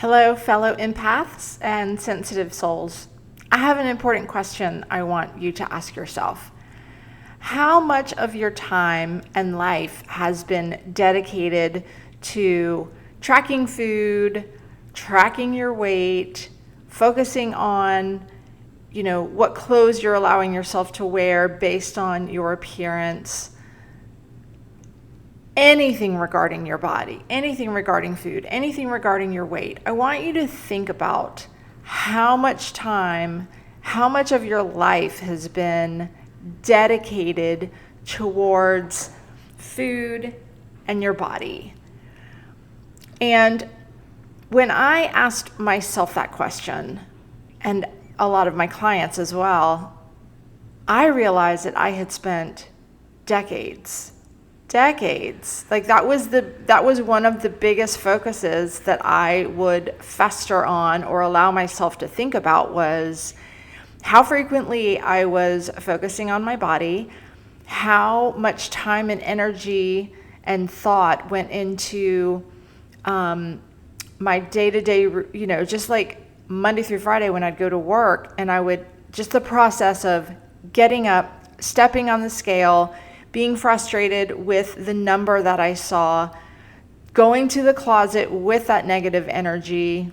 Hello, fellow empaths and sensitive souls. I have an important question I want you to ask yourself. How much of your time and life has been dedicated to tracking food, tracking your weight, focusing on, what clothes you're allowing yourself to wear based on your appearance? Anything regarding your body, anything regarding food, anything regarding your weight. I want you to think about how much time, how much of your life has been dedicated towards food and your body. And when I asked myself that question, and a lot of my clients as well, I realized that I had spent decades. Like that was one of the biggest focuses that I would fester on or allow myself to think about, was how frequently I was focusing on my body, how much time and energy and thought went into my day-to-day, just like Monday through Friday when I'd go to work, and I would just the process of getting up, stepping on the scale, being frustrated with the number that I saw, going to the closet with that negative energy,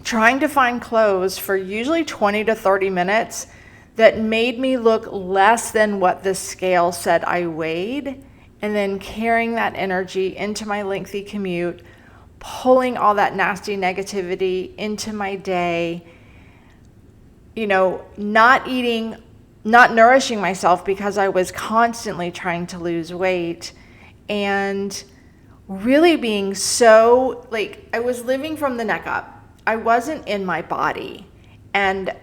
trying to find clothes for usually 20 to 30 minutes that made me look less than what the scale said I weighed, and then carrying that energy into my lengthy commute, pulling all that nasty negativity into my day, not nourishing myself because I was constantly trying to lose weight, and really being so, I was living from the neck up. I wasn't in my body. And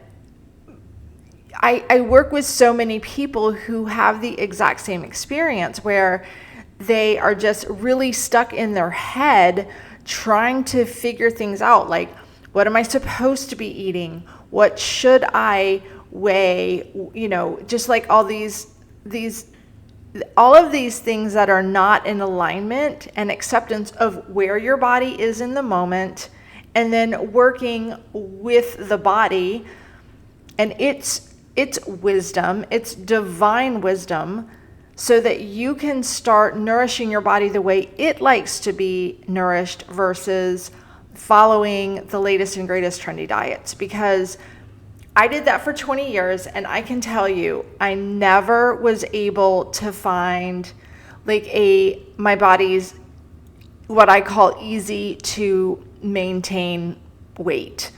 I work with so many people who have the exact same experience, where they are just really stuck in their head trying to figure things out. Like, what am I supposed to be eating? What should I weigh? Just like all of these things that are not in alignment and acceptance of where your body is in the moment, and then working with the body and its wisdom, its divine wisdom, so that you can start nourishing your body the way it likes to be nourished versus following the latest and greatest trendy diets. Because I did that for 20 years, and I can tell you, I never was able to find my body's, what I call, easy to maintain weight.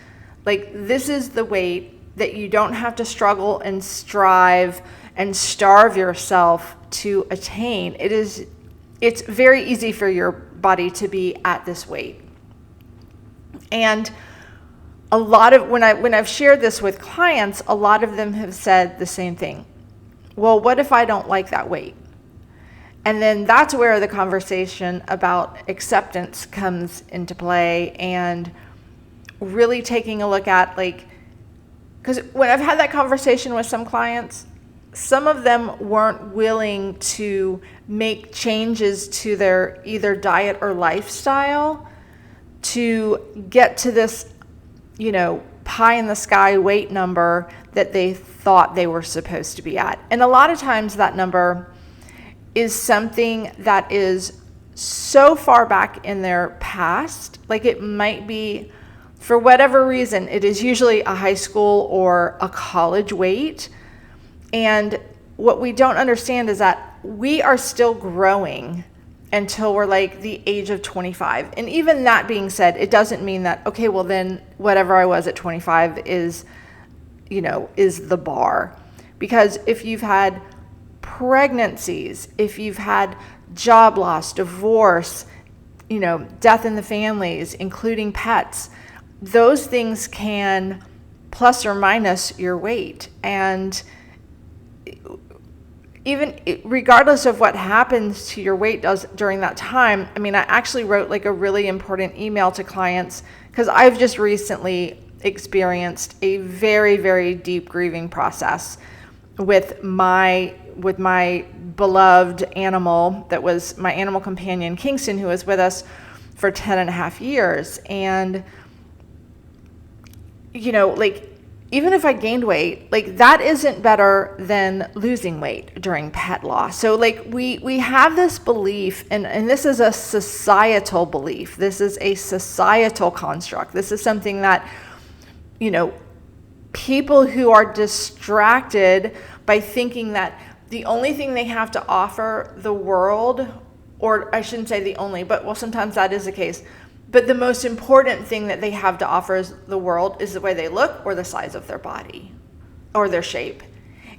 This is the weight that you don't have to struggle and strive and starve yourself to attain. It's very easy for your body to be at this weight. And a lot of when I've shared this with clients, a lot of them have said the same thing. Well, what if I don't like that weight? And then that's where the conversation about acceptance comes into play, and really taking a look at, because when I've had that conversation with some clients, some of them weren't willing to make changes to their either diet or lifestyle to get to this, pie in the sky weight number that they thought they were supposed to be at. And a lot of times that number is something that is so far back in their past. It might be, for whatever reason, it is usually a high school or a college weight. And what we don't understand is that we are still growing until we're the age of 25. And even that being said, it doesn't mean that, okay, well then whatever I was at 25 is the bar. Because if you've had pregnancies, if you've had job loss, divorce, death in the families, including pets, those things can plus or minus your weight. And even regardless of what happens to your weight during that time, I actually wrote a really important email to clients, because I've just recently experienced a very, very deep grieving process with my beloved animal that was my animal companion, Kingston, who was with us for 10 and a half years. And, you know, like, even if I gained weight, like, that isn't better than losing weight during pet loss. So like we have this belief, and this is a societal belief. This is a societal construct. This is something that, you know, people who are distracted by thinking that the only thing they have to offer the world, or I shouldn't say the only, but well, sometimes that is the case, but the most important thing that they have to offer the world is the way they look or the size of their body or their shape.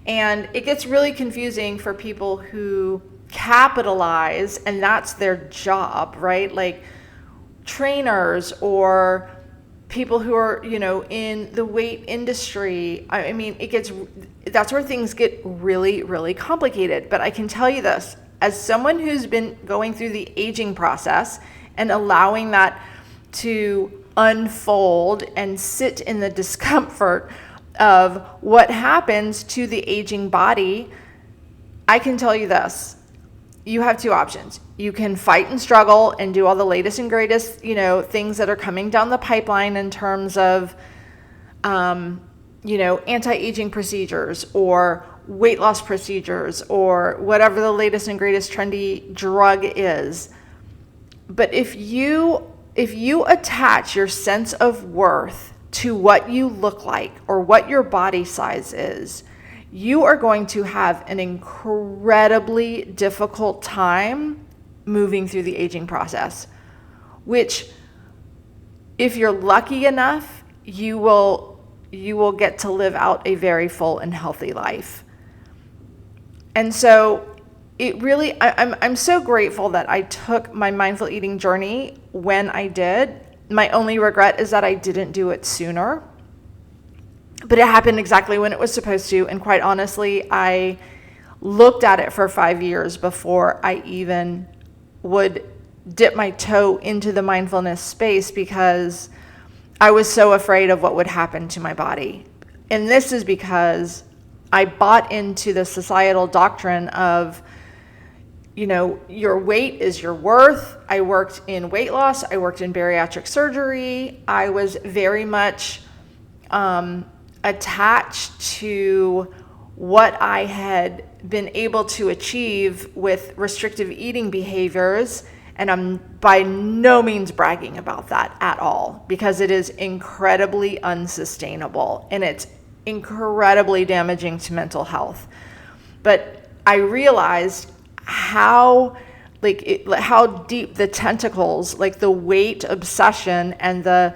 And it gets really confusing for people who capitalize, and that's their job, right? Like trainers or people who are, you know, in the weight industry. I mean, that's where things get really, really complicated. But I can tell you this, as someone who's been going through the aging process and allowing that to unfold and sit in the discomfort of what happens to the aging body, I can tell you this. You have two options. You can fight and struggle and do all the latest and greatest, you know, things that are coming down the pipeline in terms of, you know, anti-aging procedures or weight loss procedures or whatever the latest and greatest trendy drug is. But if you attach your sense of worth to what you look like or what your body size is, you are going to have an incredibly difficult time moving through the aging process, which, if you're lucky enough, you will get to live out a very full and healthy life. And so it really, I'm so grateful that I took my mindful eating journey when I did. My only regret is that I didn't do it sooner. But it happened exactly when it was supposed to. And quite honestly, I looked at it for 5 years before I even would dip my toe into the mindfulness space, because I was so afraid of what would happen to my body. And this is because I bought into the societal doctrine of, you know, your weight is your worth. I worked in weight loss. I worked in bariatric surgery. I was very much attached to what I had been able to achieve with restrictive eating behaviors. And I'm by no means bragging about that at all, because it is incredibly unsustainable and it's incredibly damaging to mental health. But I realized how deep the tentacles, like the weight obsession and the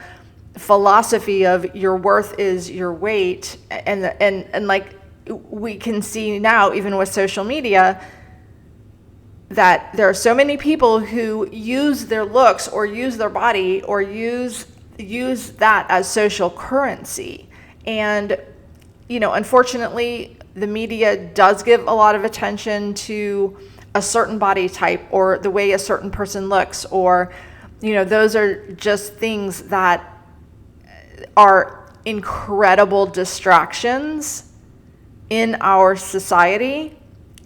philosophy of your worth is your weight, and like we can see now, even with social media, that there are so many people who use their looks or use their body or use that as social currency. And, you know, unfortunately, the media does give a lot of attention to a certain body type or the way a certain person looks, or, you know, those are just things that are incredible distractions in our society,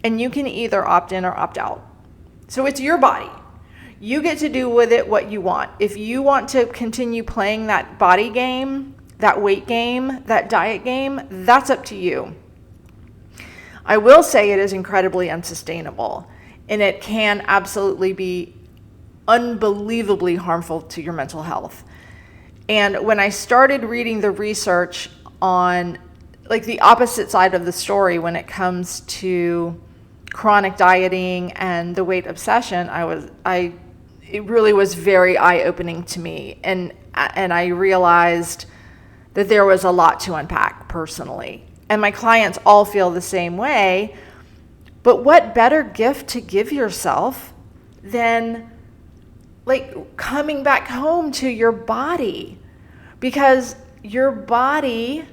and you can either opt in or opt out. So it's your body. You get to do with it what you want. If you want to continue playing that body game, that weight game, that diet game, that's up to you. I will say it is incredibly unsustainable, and it can absolutely be unbelievably harmful to your mental health. And when I started reading the research on like the opposite side of the story when it comes to chronic dieting and the weight obsession, it really was very eye-opening to me. And I realized that there was a lot to unpack personally. And my clients all feel the same way. But what better gift to give yourself than like coming back home to your body? Because your body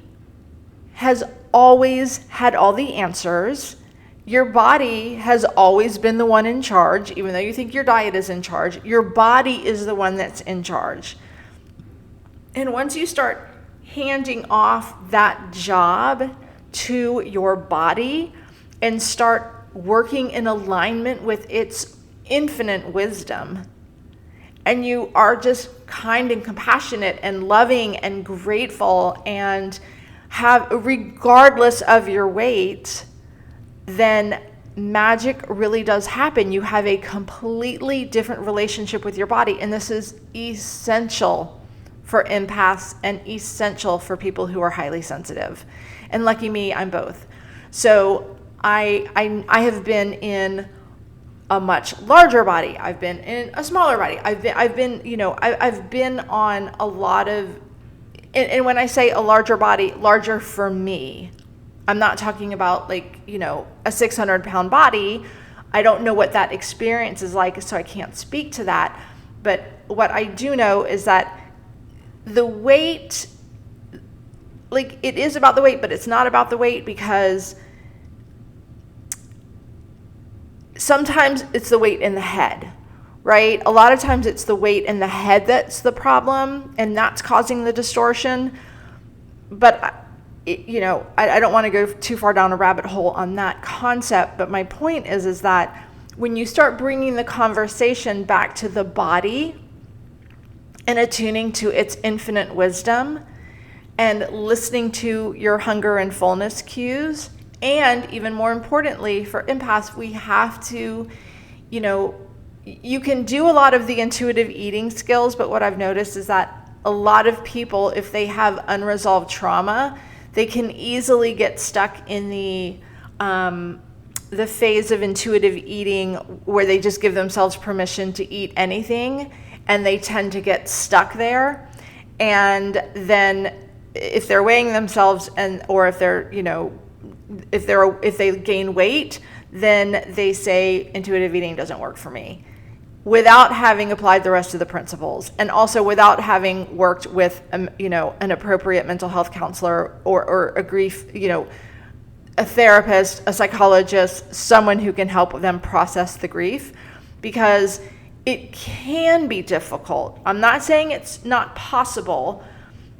has always had all the answers. Your body has always been the one in charge. Even though you think your diet is in charge, your body is the one that's in charge. And once you start handing off that job to your body and start working in alignment with its infinite wisdom and you are just kind and compassionate and loving and grateful and have, regardless of your weight, then magic really does happen. You have a completely different relationship with your body. And this is essential for empaths and essential for people who are highly sensitive. And lucky me, I'm both. So I have been in a much larger body. I've been in a smaller body. I've been on a lot of, and when I say a larger body, larger for me, I'm not talking about a 600-pound body. I don't know what that experience is like, so I can't speak to that. But what I do know is that the weight, it is about the weight, but it's not about the weight, because sometimes it's the weight in the head, right? A lot of times it's the weight in the head that's the problem, and that's causing the distortion. But I don't want to go too far down a rabbit hole on that concept, but my point is that when you start bringing the conversation back to the body and attuning to its infinite wisdom and listening to your hunger and fullness cues, and even more importantly for empaths, we have to, you can do a lot of the intuitive eating skills, but what I've noticed is that a lot of people, if they have unresolved trauma, they can easily get stuck in the phase of intuitive eating where they just give themselves permission to eat anything, and they tend to get stuck there. And then if they're weighing themselves or if they're, if they gain weight, then they say intuitive eating doesn't work for me, without having applied the rest of the principles, and also without having worked with an appropriate mental health counselor or a grief, a therapist, a psychologist, someone who can help them process the grief, because it can be difficult. I'm not saying it's not possible,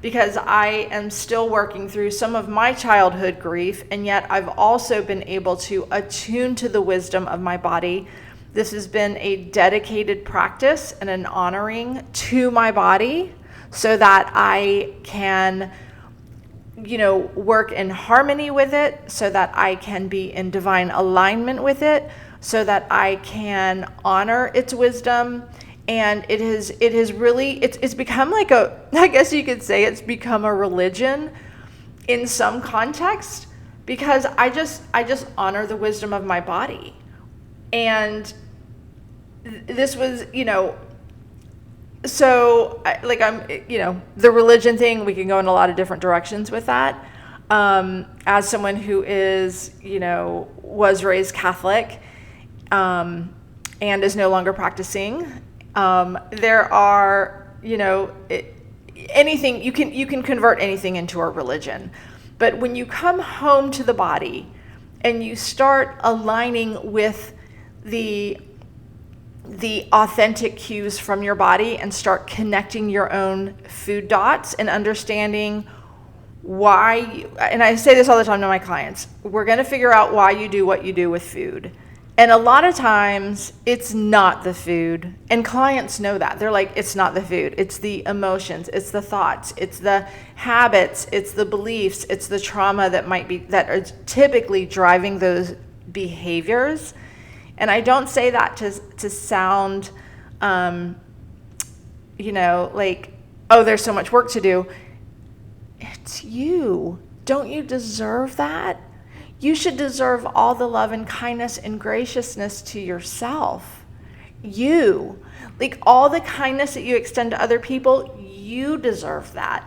because I am still working through some of my childhood grief, and yet I've also been able to attune to the wisdom of my body. This has been a dedicated practice and an honoring to my body so that I can, work in harmony with it, so that I can be in divine alignment with it, so that I can honor its wisdom. And it has really, it's become I guess you could say it's become a religion in some context, because I just honor the wisdom of my body. And this was, so the religion thing, we can go in a lot of different directions with that. As someone who is, was raised Catholic, and is no longer practicing, there are, anything, you can convert anything into a religion. But when you come home to the body and you start aligning with the authentic cues from your body and start connecting your own food dots and understanding why, and I say this all the time to my clients, we're going to figure out why you do what you do with food. And a lot of times it's not the food, and clients know that. They're like, it's not the food, it's the emotions, it's the thoughts, it's the habits, it's the beliefs, it's the trauma that are typically driving those behaviors. And I don't say that to sound, oh, there's so much work to do. It's you. Don't you deserve that? You should deserve all the love and kindness and graciousness to yourself. You. All the kindness that you extend to other people, you deserve that.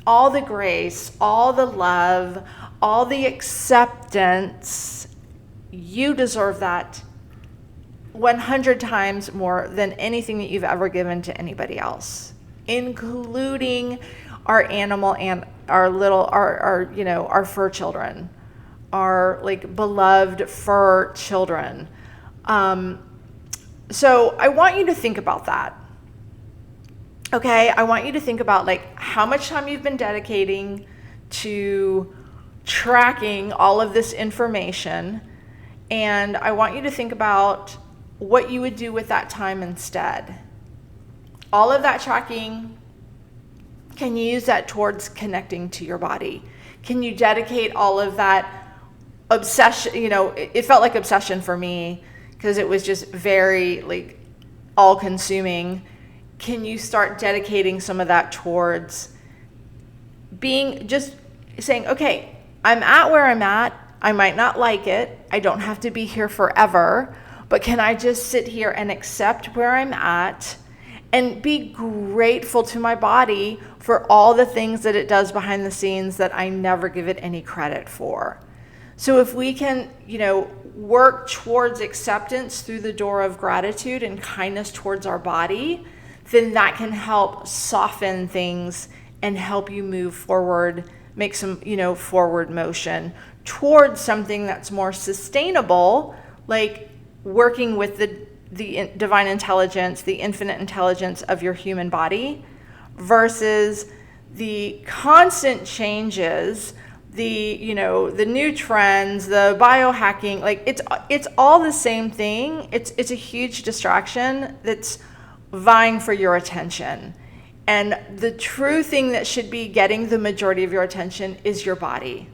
All the grace, all the love, all the acceptance, you deserve that 100 times more than anything that you've ever given to anybody else, including our animal and our fur children, our beloved fur children. So I want you to think about that. Okay, I want you to think about how much time you've been dedicating to tracking all of this information, and I want you to think about what you would do with that time instead. all of that tracking, can you use that towards connecting to your body? Can you dedicate all of that obsession? It felt like obsession for me because it was just very like all consuming. Can you start dedicating some of that towards just saying, okay, I'm at where I'm at. I might not like it. I don't have to be here forever, but can I just sit here and accept where I'm at and be grateful to my body for all the things that it does behind the scenes that I never give it any credit for? So if we can, work towards acceptance through the door of gratitude and kindness towards our body, then that can help soften things and help you move forward, make some, forward motion towards something that's more sustainable, like working with the divine intelligence, the infinite intelligence of your human body, versus the constant changes, the new trends, the biohacking. Like it's all the same thing. It's a huge distraction that's vying for your attention. And the true thing that should be getting the majority of your attention is your body.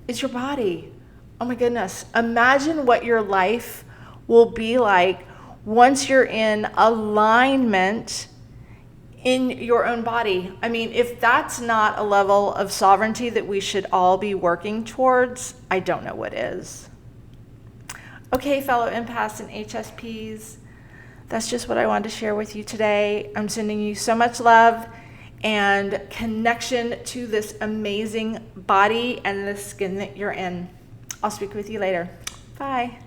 It's your body. Oh my goodness. Imagine what your life will be like once you're in alignment in your own body. I mean, if that's not a level of sovereignty that we should all be working towards, I don't know what is. Okay, fellow empaths and HSPs, that's just what I wanted to share with you today. I'm sending you so much love and connection to this amazing body and the skin that you're in. I'll speak with you later. Bye.